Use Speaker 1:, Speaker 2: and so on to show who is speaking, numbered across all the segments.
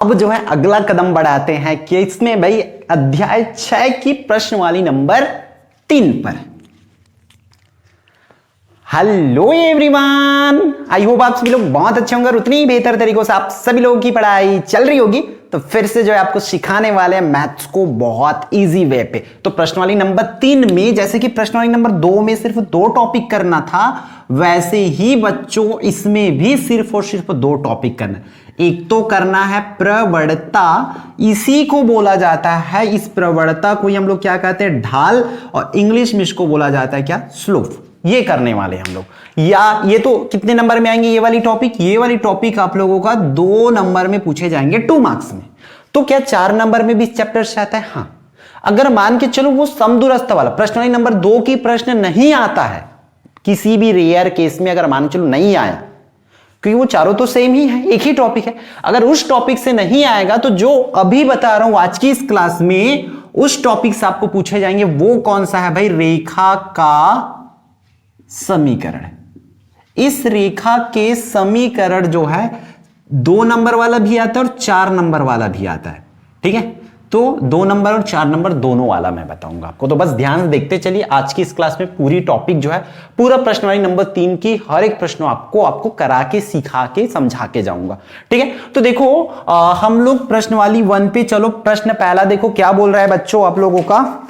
Speaker 1: अब जो है अगला कदम बढ़ाते हैं कि इसमें भाई अध्याय 6 की प्रश्नवाली नंबर 3 पर। हेलो एवरीवन, आई होप आप सभी लोग बहुत अच्छे होंगे और उतनी ही बेहतर तरीकों से आप सभी लोगों की पढ़ाई चल रही होगी। तो फिर से जो है आपको सिखाने वाले हैं मैथ्स को बहुत इजी वे पे। तो प्रश्नवाली नंबर 3 में जैसे कि प्रश्नवाली नंबर 2 में सिर्फ 2 टॉपिक करना था, वैसे ही बच्चों इसमें भी सिर्फ और सिर्फ 2 टॉपिक करना है। एक तो करना है प्रवणता, इसी को बोला जाता है, इस प्रवणता को हम लोग क्या कहते हैं, ढाल, और इंग्लिश में इसको बोला जाता है क्या, स्लोप। ये करने वाले हम लोग। या ये तो कितने नंबर में आएंगे ये वाली टॉपिक, ये वाली टॉपिक आप लोगों का 2 नंबर में पूछे जाएंगे 2 मार्क्स में। तो क्या 4 नंबर में भी इस चैप्टर से आता है? हाँ, अगर मान के चलो वो समदूरस्थ वाला प्रश्नवाली नंबर 2 की प्रश्न नहीं आता है, किसी भी रेयर केस में अगर मान के चलो नहीं आया, क्योंकि वो चारों तो सेम ही है, एक ही टॉपिक है, अगर उस टॉपिक से नहीं आएगा तो जो अभी बता रहा हूं आज की इस क्लास में उस टॉपिक से आपको पूछे जाएंगे। वो कौन सा है भाई? रेखा का समीकरण। इस रेखा के समीकरण जो है 2 नंबर वाला भी आता है और 4 नंबर वाला भी आता है। ठीक है, तो 2 नंबर और 4 नंबर दोनों वाला मैं बताऊंगा आपको। तो बस ध्यान से देखते चलिए, आज की इस क्लास में पूरी टॉपिक जो है, पूरा प्रश्नवाली नंबर 3 की हर एक प्रश्न आपको करा के, सिखा के, समझा के जाऊंगा। ठीक है, तो देखो हम लोग प्रश्नवाली 1 पे चलो। प्रश्न पहला देखो क्या बोल रहा है बच्चों आप लोगों का।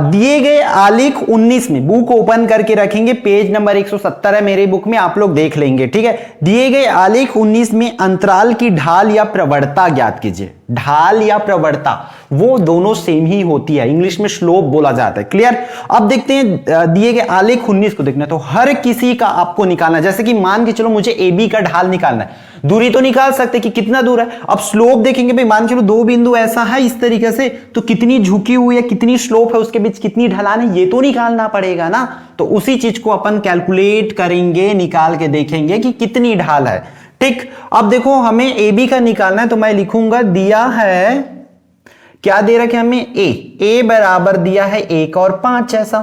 Speaker 1: दिए गए आलेख 19 में, बुक ओपन करके रखेंगे, पेज नंबर 170 है मेरे बुक में, आप लोग देख लेंगे। ठीक है, दिए गए आलेख 19 में अंतराल की ढाल या प्रवणता ज्ञात कीजिए। ढाल या प्रवणता वो दोनों सेम ही होती है, इंग्लिश में स्लोप बोला जाता है। क्लियर? अब देखते हैं दिए गए आलेख 19 को देखना है, तो हर किसी का आपको निकालना है। जैसे कि मान के चलो मुझे ए बी का ढाल निकालना है, दूरी तो निकाल सकते कि कितना दूर है। अब स्लोप देखेंगे भाई, मान के चलो 2 बिंदु ऐसा है इस तरीके से, तो कितनी झुकी हुई है, कितनी स्लोप है, उसके बीच कितनी ढलान है, ये तो निकालना पड़ेगा ना। तो उसी चीज को अपन कैलकुलेट करेंगे, निकाल के देखेंगे कि कितनी ढाल है। ठीक, अब देखो हमें ए बी का निकालना है, तो मैं लिखूंगा दिया है, क्या दे रखे हमें, ए बराबर दिया है 1 और 5 ऐसा।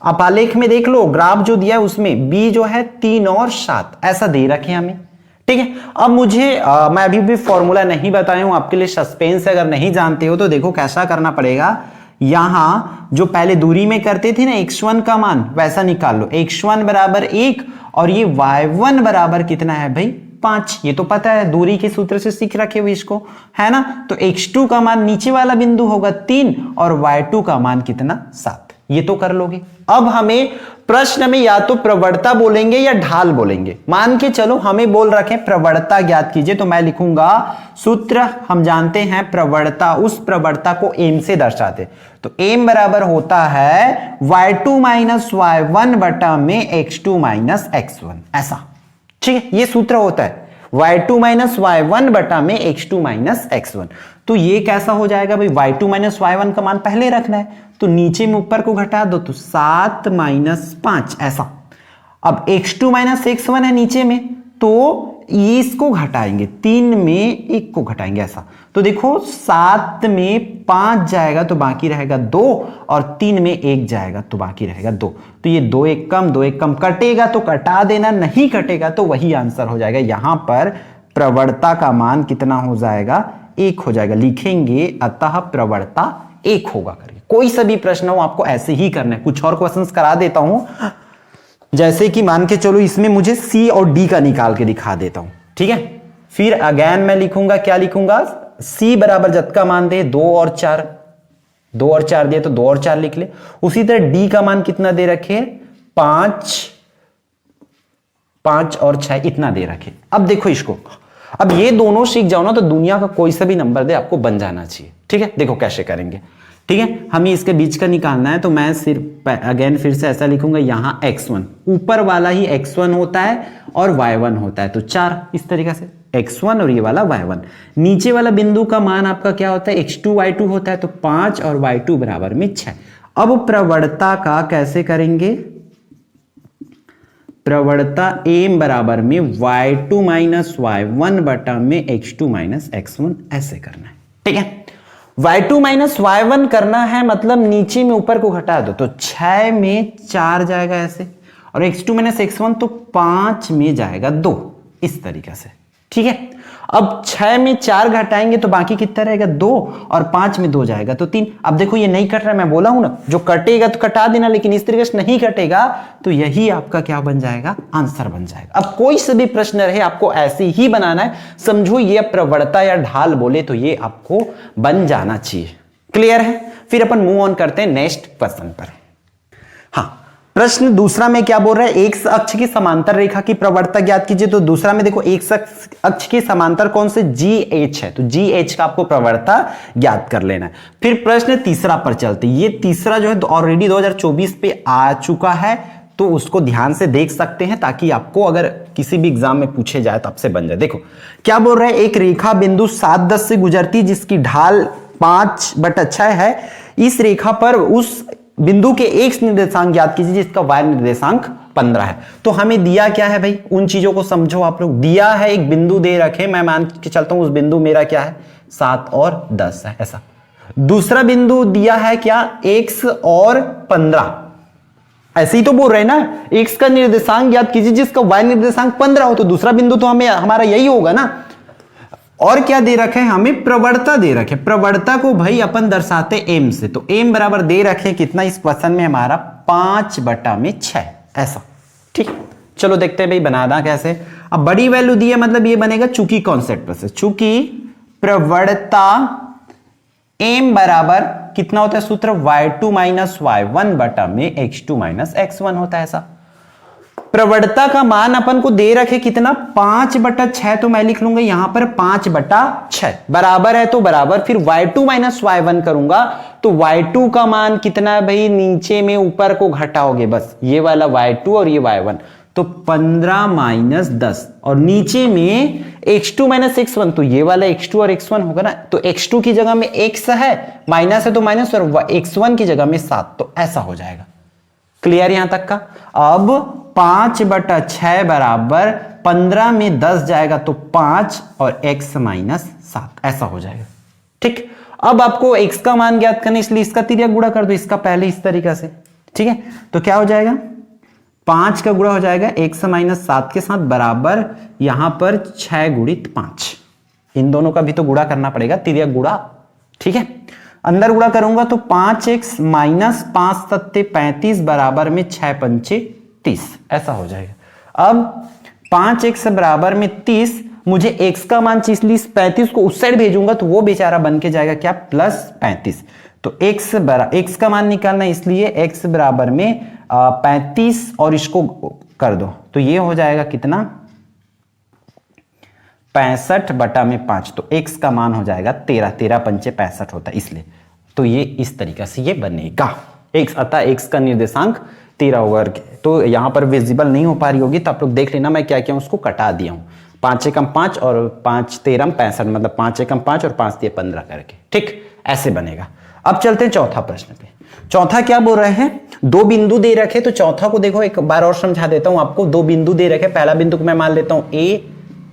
Speaker 1: अब आलेख में देख लो, ग्राफ जो दिया है उसमें बी जो है 3 और 7 ऐसा दे रखे हमें। ठीक है, अब मुझे मैं अभी भी फॉर्मूला नहीं बताया हूं, आपके लिए सस्पेंस है, अगर नहीं जानते हो तो देखो कैसा करना पड़ेगा। यहां जो पहले दूरी में करते थे ना x1 का मान, वैसा निकाल लो। x1 बराबर 1 और ये y1 बराबर कितना है भाई, 5। ये तो पता है, दूरी के सूत्र से सीख रखे हुए इसको, है ना। तो x2 का मान नीचे वाला बिंदु होगा 3 और y2 का मान कितना, 7। ये तो कर लोगे। अब हमें प्रश्न में या तो प्रवणता बोलेंगे या ढाल बोलेंगे। मान के चलो हमें बोल रखे प्रवणता ज्ञात कीजिए, तो मैं लिखूंगा सूत्र, हम जानते हैं प्रवणता, उस प्रवणता को एम से दर्शाते। तो एम बराबर होता है y2 माइनस y1 बटा में x2 माइनस x1, ऐसा। ठीक है, ये सूत्र होता है y2 माइनस y1 बटा में x2 माइनस x1। तो ये कैसा हो जाएगा भाई, y2 माइनस y1 का मान पहले रखना है, तो नीचे में ऊपर को घटा दो, तो 7 माइनस 5 ऐसा। अब x2 माइनस x1 है नीचे में, तो इसको घटाएंगे, 3 में 1 को घटाएंगे ऐसा। तो देखो 7 में 5 जाएगा तो बाकी रहेगा 2, और 3 में 1 जाएगा तो बाकी रहेगा 2। तो ये 2 1 कम, 2 1 कम, कटेगा तो कटा देना, नहीं कटेगा तो वही आंसर हो जाएगा। यहां पर प्रवणता का मान कितना हो जाएगा, 1 हो जाएगा। लिखेंगे अतः प्रवणता 1 होगा करके। कोई सा भी प्रश्न हो आपको ऐसे ही करना है। कुछ और क्वेश्चंस करा देता हूं, जैसे कि मान के चलो इसमें मुझे सी और डी का निकाल के दिखा देता हूं। ठीक है, फिर अगेन मैं लिखूंगा, क्या लिखूंगा, सी बराबर जब का मान दे 2 और 4, 2 और 4 दिए तो 2 और 4 लिख ले। उसी तरह डी का मान कितना दे रखे, 5 और 6 इतना दे रखे। अब देखो इसको, अब ये दोनों सीख जाओ ना तो दुनिया का कोई सा भी नंबर दे आपको बन जाना चाहिए। ठीक है, देखो कैसे करेंगे। ठीक है, हमें इसके बीच का निकालना है, तो मैं सिर्फ अगेन फिर से ऐसा लिखूंगा, यहां x1 ऊपर वाला ही x1 होता है और y1 होता है, तो 4 इस तरीके से x1 और ये वाला y1। नीचे वाला बिंदु का मान आपका क्या होता है, x2 y2 होता है, तो 5 और y2 बराबर में 6। अब प्रवणता का कैसे करेंगे, प्रवणता एम बराबर में y2 माइनस y1 बटा में x2 माइनस x1 ऐसे करना है। ठीक है, y2 माइनस y1 करना है, मतलब नीचे में ऊपर को घटा दो, तो 6 में 4 जाएगा ऐसे, और x2 माइनस x1 तो 5 में जाएगा 2, इस तरीके से। ठीक है, अब 6 में 4 घटाएंगे तो बाकी कितना रहेगा 2, और 5 में 2 जाएगा तो 3। अब देखो ये नहीं कट रहा है, मैं बोला हूं ना जो कटेगा तो कटा देना, लेकिन इस तरीके से नहीं कटेगा तो यही आपका क्या बन जाएगा, आंसर बन जाएगा। अब कोई से भी प्रश्न रहे आपको ऐसे ही बनाना है, समझो ये प्रवणता या ढाल बोले तो ये आपको बन जाना चाहिए। क्लियर है? फिर अपन मूव ऑन करते हैं नेक्स्ट क्वेश्चन पर। हाँ, प्रश्न दूसरा में क्या बोल रहा है, एक अक्ष की समांतर रेखा की प्रवणता ज्ञात कीजिए। तो दूसरा में देखो एक अक्ष की समांतर कौन से, GH है, तो GH का आपको प्रवणता ज्ञात कर लेना है। फिर प्रश्न तीसरा पर चलते, ये तीसरा जो है ऑलरेडी 2024 पे आ चुका है, तो उसको ध्यान से देख सकते हैं ताकि आपको अगर किसी भी एग्जाम में पूछे जाए तो आपसे बन जाए। देखो क्या बोल रहा है, एक रेखा बिंदु 7-10 से गुजरती जिसकी ढाल 5/6 है, इस रेखा पर उस बिंदु के x निर्देशांक ज्ञात कीजिए जिसका y निर्देशांक 15 है। तो हमें दिया क्या है भाई, उन चीजों को समझो आप लोग। दिया है एक बिंदु दे रखे, मैं मान के चलता हूं उस बिंदु मेरा क्या है 7 और 10 है ऐसा। दूसरा बिंदु दिया है क्या x और 15, ऐसे ही तो बोल रहे हैं ना, x का निर्देशांक ज्ञात कीजिए जिसका y निर्देशांक 15 हो, तो दूसरा बिंदु तो हमें हमारा यही होगा ना। और क्या दे रखे हैं, हमें प्रवणता दे रखे, प्रवणता को भाई अपन दर्शाते m से, तो m बराबर दे रखे कितना इस क्वेश्चन में हमारा 5/6 ऐसा। ठीक, चलो देखते हैं भाई बनाना कैसे। अब बड़ी वैल्यू दी है मतलब ये बनेगा चूंकि कॉन्सेप्ट पर से, चूंकि प्रवणता m बराबर कितना होता है सूत्र, y2 माइनस y1 बटा में x2 माइनस x1 होता है ऐसा। प्रवणता का मान अपन को दे रखे कितना 5/6, तो मैं लिख लूंगा यहां पर 5/6 बराबर है, तो बराबर फिर y2 माइनस y1 करूंगा तो y2 का मान कितना है भाई, नीचे में ऊपर को घटाओगे बस, ये वाला y2 और ये y1, तो 15 माइनस 10, और नीचे में x2 माइनस x1, तो ये वाला x2 और x1 होगा ना, तो x2 की जगह में x है, माइनस है तो माइनस, और x1 की जगह में 7, तो ऐसा हो जाएगा। क्लियर यहां तक का? अब 5/6 बराबर 15 में 10 जाएगा तो 5 और x माइनस 7 ऐसा हो जाएगा। ठीक, अब आपको x का मान ज्ञात करना, इसलिए इसका तिर्यक गुणा कर दो इसका पहले इस तरीका से। ठीक है, तो क्या हो जाएगा 5 का गुणा हो जाएगा x माइनस 7 के साथ बराबर यहां पर 6 गुणित 5, इन दोनों का भी तो गुणा करना पड़ेगा, तिर्यक गुणा। ठीक है, अंदर गुणा करूंगा तो 5x माइनस 5 सत्ते 35 बराबर में 6 पंचे 30 ऐसा हो जाएगा। अब 5x बराबर में 30, मुझे x का मान चाहिए इसलिए 35 को उस साइड भेजूंगा तो वो बेचारा बन के जाएगा क्या +35, तो x का मान निकालना इसलिए x बराबर में 35 और इसको कर दो तो ये हो जाएगा कितना 65/5, तो x का मान हो जाएगा 13 पंचे 65 होता है इसलिए, तो ये इस तरीके से ये बनेगा x, अतः x का निर्देशांक 13 होगा। तो यहां पर विजिबल नहीं हो पा रही होगी तो आप लोग देख लेना, मैं क्या किया उसको कटा दिया हूं, 5 एकम 5 और 5 13 65, मतलब 5 एकम 5 और 5 3 15 करके। ठीक, ऐसे बनेगा। अब चलते हैं चौथा प्रश्न पे। चौथा क्या बोल रहे हैं, दो बिंदु दे रखे, तो चौथा को देखो एक बार और समझा देता हूं आपको। दो बिंदु दे रखे, पहला बिंदु को मैं मान लेता हूं a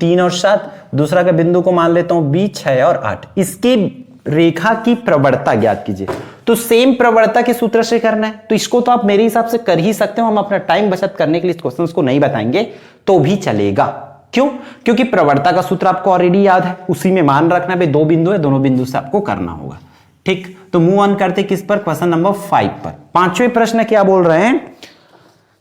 Speaker 1: 3 और 7, दूसरा का बिंदु को मान लेता हूं b 6 और 8। इसकी रेखा की प्रवणता ज्ञात कीजिए। तो सेम प्रवणता के सूत्र से करना है, तो इसको तो आप मेरे हिसाब से कर ही सकते हो। हम अपना टाइम बचत करने के लिए इस क्वेश्चन को नहीं बताएंगे तो भी चलेगा। क्यों? क्योंकि प्रवणता का सूत्र आपको ऑलरेडी याद है, उसी में मान रखना है। दों बिंदु है, दोनों बिंदु से आपको करना होगा। ठीक, तो मूव ऑन करते किस पर, क्वेश्चन नंबर 5 पर। पांचवें प्रश्न क्या बोल रहे हैं,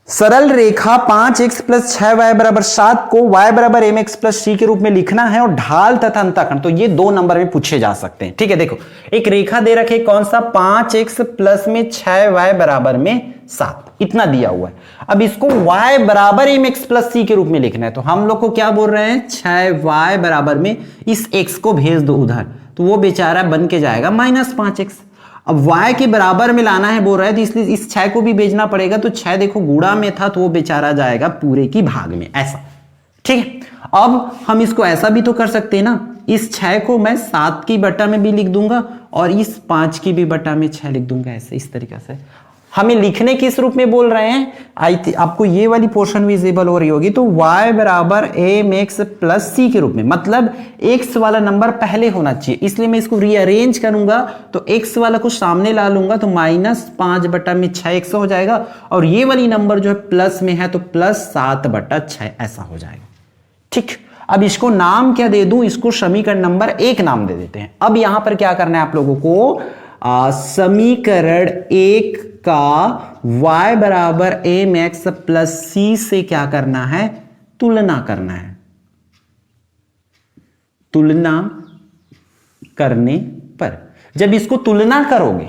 Speaker 1: सरल रेखा 5x + 6y = 7 को y = mx + c के रूप में लिखना है और ढाल तथा अंतःखंड, तो ये 2 नंबर में पूछे जा सकते हैं। ठीक है, देखो एक रेखा दे रखे, कौन सा 5x + में 6y = 7, इतना दिया हुआ है। अब इसको y = mx + c के रूप में लिखना है, तो हम लोग को क्या बोल रहे हैं 6y बराबर में इस x को भेज दो उधर, तो वो बेचारा बन के जाएगा -5x। अब y के बराबर में लाना है बोल रहा है, तो इसलिए इस 6 को भी भेजना पड़ेगा, तो 6 देखो गुणा में था तो वो बेचारा जाएगा पूरे की भाग में ऐसा। ठीक है, अब हम इसको ऐसा भी तो कर सकते हैं ना, इस 6 को मैं 7 की बटा में भी लिख दूंगा और इस 5 की भी बटा में 6 लिख दूंगा, ऐसे इस तरीके से। हमें लिखने किस रूप में बोल रहे हैं, आपको ये वाली पोर्शन विजिबल हो रही होगी, तो y = mx + c के रूप में, मतलब x वाला नंबर पहले होना चाहिए, इसलिए मैं इसको रीअरेंज करूंगा तो x वाला को सामने ला लूंगा तो -5/6x हो जाएगा, और ये वाली नंबर जो है प्लस में है तो +7/6 ऐसा हो जाएगा। ठीक, अब इसको नाम क्या दे दूं, इसको समीकरण नंबर 1 नाम दे देते हैं। अब यहां पर क्या करना है आप लोगों को, समीकरण 1 का y बराबर एम एक्स प्लस सी से क्या करना है, तुलना करना है। तुलना करने पर जब इसको तुलना करोगे,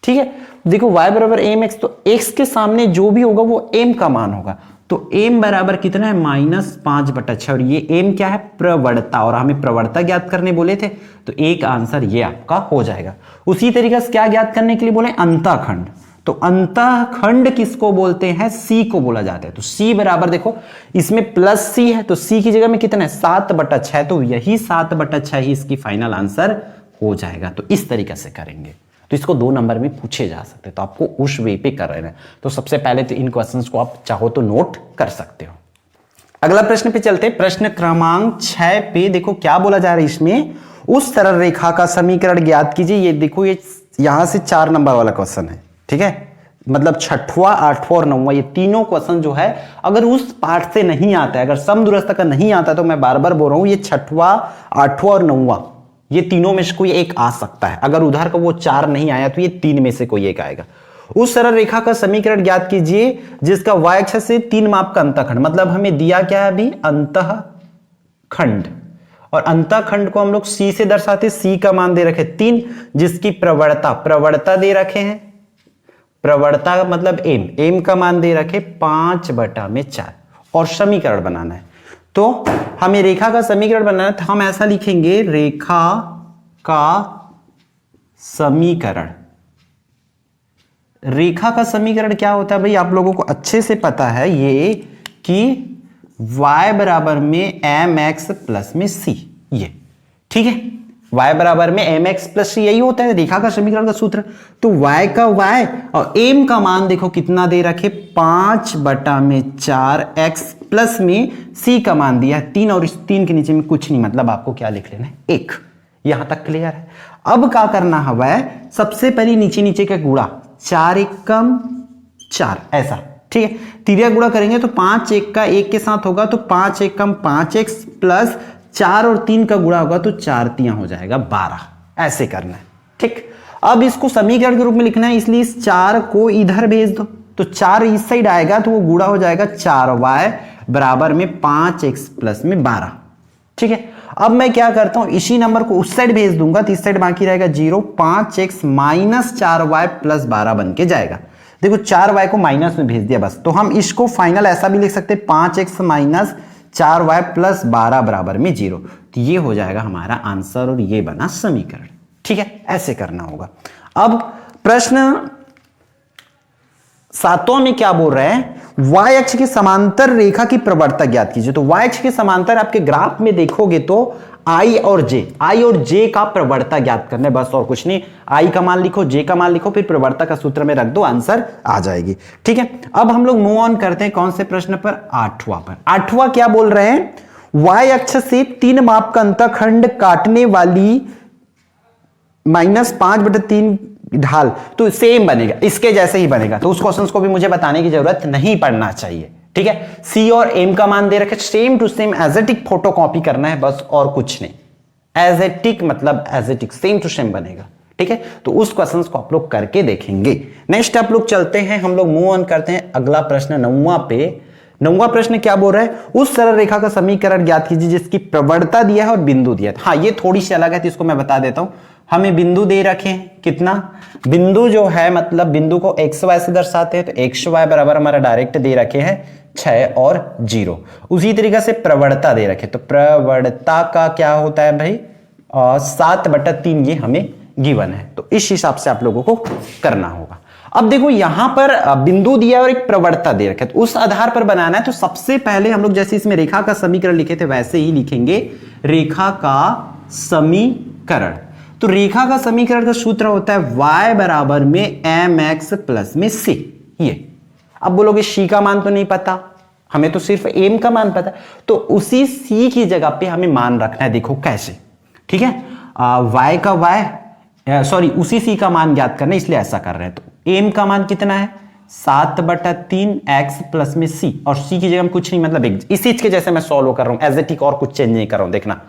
Speaker 1: ठीक है, देखो y बराबर एम एक्स, तो x के सामने जो भी होगा वो m का मान होगा। तो m बराबर कितना है, -5/6। और ये m क्या है, प्रवणता, और हमें प्रवणता ज्ञात करने बोले थे, तो एक आंसर ये आपका हो जाएगा। उसी तरीके से क्या ज्ञात करने के लिए बोले, अंतःखंड। तो अंतःखंड किसको बोलते हैं, c को बोला जाता है। तो c बराबर देखो इसमें प्लस c है, तो c की जगह में कितना है, 7/6, तो यही 7/6 ही इसकी फाइनल आंसर हो जाएगा। तो इस तरीके से करेंगे तो इसको 2 नंबर में पूछे जा सकते हैं, तो आपको उस वे पे कर रहे हैं। तो सबसे पहले तो इन क्वेश्चंस को आप चाहो तो नोट कर सकते हो। अगला प्रश्न पे चलते हैं, प्रश्न क्रमांक 6 पे देखो क्या बोला जा रहा है इसमें, उस सरल रेखा का समीकरण ज्ञात कीजिए। ये देखो ये यहां से 4 नंबर वाला क्वेश्चन है, ठीक है, मतलब 6वां, 8वां और 9वां, ये तीनों क्वेश्चन जो है अगर उस पार्ट से नहीं आता है, अगर समदूरस्थ का नहीं आता, तो मैं बार बार बोल रहा हूं ये 6वां, 8वां और 9वां, ये तीनों में से कोई एक आ सकता है। अगर उधर का वो 4 नहीं आया तो ये 3 में से कोई एक आएगा। उस सरल रेखा का समीकरण ज्ञात कीजिए जिसका y अक्ष से 3 माप का अंतःखंड, मतलब हमें दिया क्या है अभी, अंतःखंड, और अंतःखंड को हम लोग c से दर्शाते, c का मान दे रखे 3, जिसकी प्रवणता दे रखे हैं, प्रवणता मतलब m का मान दे रखे 5/4, और समीकरण बनाना है। तो हमें रेखा का समीकरण बनाना है, तो हम ऐसा लिखेंगे, रेखा का समीकरण। रेखा का समीकरण क्या होता है भाई, आप लोगों को अच्छे से पता है ये कि y बराबर में एम एक्स प्लस में c, ये ठीक है, y बराबर में एम एक्स प्लस सी, यही होता है रेखा का समीकरण का सूत्र। तो y का y और m का मान देखो कितना दे रखे, 5/4, x प्लस में c का मान दिया 3, और इस 3 के नीचे में कुछ नहीं, मतलब आपको क्या लिख लेना है, 1। यहां तक क्लियर है। अब क्या करना है, सबसे पहले नीचे नीचे का गुणा, 4 एकम 4, ऐसा, ठीक है, तिर्या गुणा करेंगे तो 5 1 का 1 के साथ होगा, तो 5 एकम 5x प्लस 4 और 3 का गुणा होगा, तो 4 3 हो जाएगा 12, ऐसे करना है, ठीक। अब इसको समीकरण के रूप में लिखना है, इसलिए इस 4 को इधर भेज दो, तो 4 इस साइड आएगा तो वो गुणा हो जाएगा 4y बराबर में 5x प्लस में 12, ठीक है। अब मैं क्या करता हूं, इसी नंबर को उस साइड भेज दूंगा, तो इस साइड बाकी रहेगा 0, 5x माइनस 4y प्लस 12 बन के जाएगा। देखो 4y को माइनस में भेज दिया बस, तो हम इसको फाइनल ऐसा भी लिख सकते हैं, 5x माइनस 4y प्लस 12 बराबर में 0, तो ये हो जाएगा हमारा आंसर, और ये बना समीकरण, ठीक है, ऐसे करना होगा। अब प्रश्न 7वां में क्या बोल रहे हैं, y अक्ष के समांतर रेखा की प्रवणता ज्ञात कीजिए। तो y अक्ष के समांतर आपके ग्राफ में देखोगे तो I और J का प्रवणता ज्ञात करना है, बस और कुछ नहीं। I का मान लिखो, J का मान लिखो, फिर प्रवणता का सूत्र में रख दो, आंसर आ जाएगी, ठीक है। अब हम लोग मूव ऑन करते हैं कौन से प्रश्न पर, 8वां पर। 8वां क्या बोल रहे हैं, y अक्ष से 3 माप का अंतःखंड काटने वाली -5/3 ढाल, तो सेम बनेगा, इसके जैसे ही बनेगा, तो उस क्वेश्चन को भी मुझे बताने की जरूरत नहीं पड़ना चाहिए, ठीक है। C और M का मान दे रखे, सेम टू सेम एजेटिक फोटो कॉपी करना है बस, और कुछ नहीं। एजेटिक मतलब एजेटिक, सेम टू सेम बनेगा, ठीक है। तो उस क्वेश्चन को आप लोग करके देखेंगे। नेक्स्ट आप लोग चलते हैं, हम लोग मूव ऑन करते हैं अगला प्रश्न 9वां पे। 9वां प्रश्न क्या बोल रहा है, उस सरल रेखा का समीकरण ज्ञात कीजिए जिसकी प्रवणता दिया है और बिंदु दिया है। हाँ, ये थोड़ी सी अलग है, तो इसको मैं बता देता हूं। हमें बिंदु दे रखे हैं, कितना बिंदु जो है, मतलब बिंदु को एक्स वाई से दर्शाते हैं, तो एक्स वाई बराबर हमारा डायरेक्ट दे रखे हैं 6 और 0। उसी तरीके से प्रवणता दे रखे, तो प्रवणता का क्या होता है भाई, 7/3, ये हमें गिवन है, तो इस हिसाब से आप लोगों को करना होगा। अब देखो यहां पर बिंदु दिया और एक प्रवणता दे रखे, तो उस आधार पर बनाना है। तो सबसे पहले हम लोग जैसे इसमें रेखा का समीकरण लिखे थे वैसे ही लिखेंगे, रेखा का समीकरण। तो रेखा का समीकरण का सूत्र होता है y बराबर में एम एक्स प्लस में c, ये। अब बोलोगे c का मान तो नहीं पता, हमें तो सिर्फ m का मान पता, तो उसी c की जगह पे हमें मान रखना है, देखो कैसे, ठीक है। y का y, सॉरी उसी c का मान ज्ञात करना है, इसलिए ऐसा कर रहे हैं। तो m का मान कितना है, 7/3x प्लस में c, और c की जगह हम कुछ नहीं मतलब इस चीज के जैसे मैं सॉल्व कर रहा हूं, एज ए टिक, और कुछ चेंज नहीं कर रहा हूं, देखना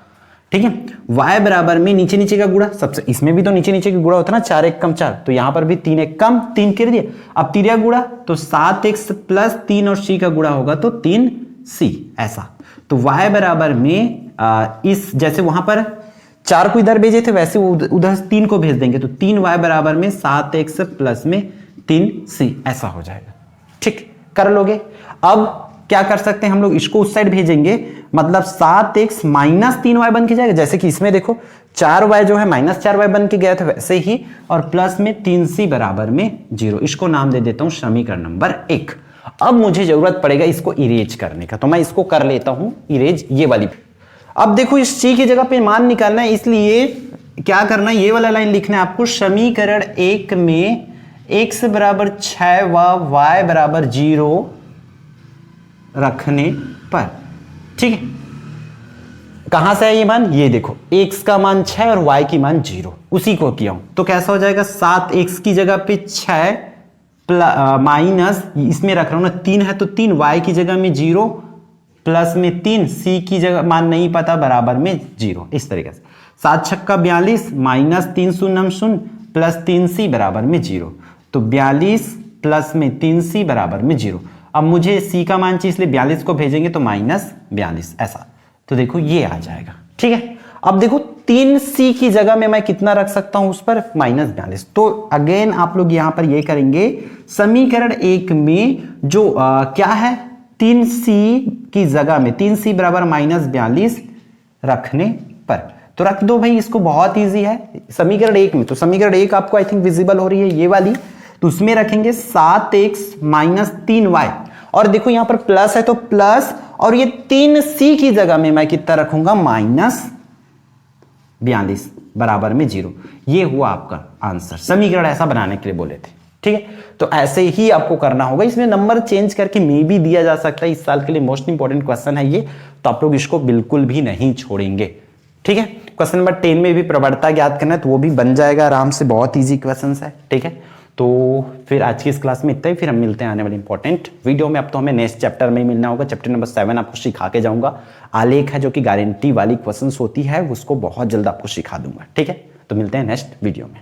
Speaker 1: ठीक है। y बराबर में नीचे नीचे का गुणा, सबसे इसमें भी तो नीचे नीचे का गुणा होता है ना, 4 1 कम 4, तो यहां पर भी 3 1 कम 3 कर दिया। अब तिरिया गुणा तो 7x प्लस 3 और c का गुणा होगा तो 3c, ऐसा। तो y बराबर में इस जैसे वहां पर 4 को इधर भेजे थे वैसे उधर 3 को भेज देंगे, तो 3y बराबर में 7x प्लस में 3c, ऐसा हो जाएगा। ठीक, कर लोगे। अब क्या कर सकते हैं हम लोग, इसको उस साइड भेजेंगे, मतलब 7x माइनस 3y बन के जाएगा, जैसे कि इसमें देखो 4y जो है माइनस 4y बन के गया था वैसे ही, और प्लस में 3c बराबर में 0। इसको नाम दे देता हूं समीकरण नंबर 1। अब मुझे जरूरत पड़ेगा इसको इरेज करने का, तो मैं इसको कर लेता हूं इरेज, ये वाली। अब देखो इस c की जगह पे मान निकालना है, इसलिए क्या करना है, ये वाला लाइन लिखना है आपको, समीकरण 1 में x बराबर 6 व y बराबर 0 रखने पर, ठीक है। कहां से है ये मान, ये देखो x का मान 6 और y की मान 0, उसी को किया हूं, तो कैसा हो जाएगा, 7x की जगह पे 6 माइनस इसमें रख रहा हूं ना 3 है तो 3, y की जगह में 0 प्लस में 3, c की जगह मान नहीं पता बराबर में 0, इस तरीके से। 7 छक्का 42 माइनस 3 शून्य शून्य प्लस 3c बराबर में 0, तो 42 प्लस में 3c बराबर में 0। अब मुझे c का मान चाहिए, इसलिए 42 को भेजेंगे तो -42, ऐसा। तो देखो ये आ जाएगा, ठीक है। अब देखो 3c की जगह में मैं कितना रख सकता हूं उस पर, -42। तो अगेन आप लोग यहां पर ये करेंगे, समीकरण 1 में जो क्या है, 3c की जगह में 3c बराबर -42 रखने पर, तो रख दो भाई इसको, बहुत ईजी है। समीकरण 1 में, तो समीकरण 1 आपको आई थिंक विजिबल हो रही है ये वाली, तो उसमें रखेंगे 7x माइनस 3y, और देखो यहां पर प्लस है तो प्लस, और ये 3c की जगह में मैं कितना रखूंगा, -42 बराबर में 0। ये हुआ आपका आंसर, समीकरण ऐसा बनाने के लिए बोले थे, ठीक है। तो ऐसे ही आपको करना होगा, इसमें नंबर चेंज करके मे भी दिया जा सकता है, इस साल के लिए मोस्ट इंपॉर्टेंट क्वेश्चन है ये, तो आप लोग इसको बिल्कुल भी नहीं छोड़ेंगे, ठीक है। क्वेश्चन नंबर 10 में भी प्रवणता ज्ञात करना है, तो वो भी बन जाएगा आराम से, बहुत ईजी क्वेश्चन है, ठीक है। तो फिर आज की इस क्लास में इतना ही, फिर हम मिलते हैं आने वाले इंपॉर्टेंट वीडियो में। अब तो हमें नेक्स्ट चैप्टर में ही मिलना होगा, चैप्टर नंबर 7 आपको सिखा के जाऊंगा। आलेख है जो कि गारंटी वाली क्वेश्चंस होती है, उसको बहुत जल्द आपको सिखा दूंगा, ठीक है। तो मिलते हैं नेक्स्ट वीडियो में।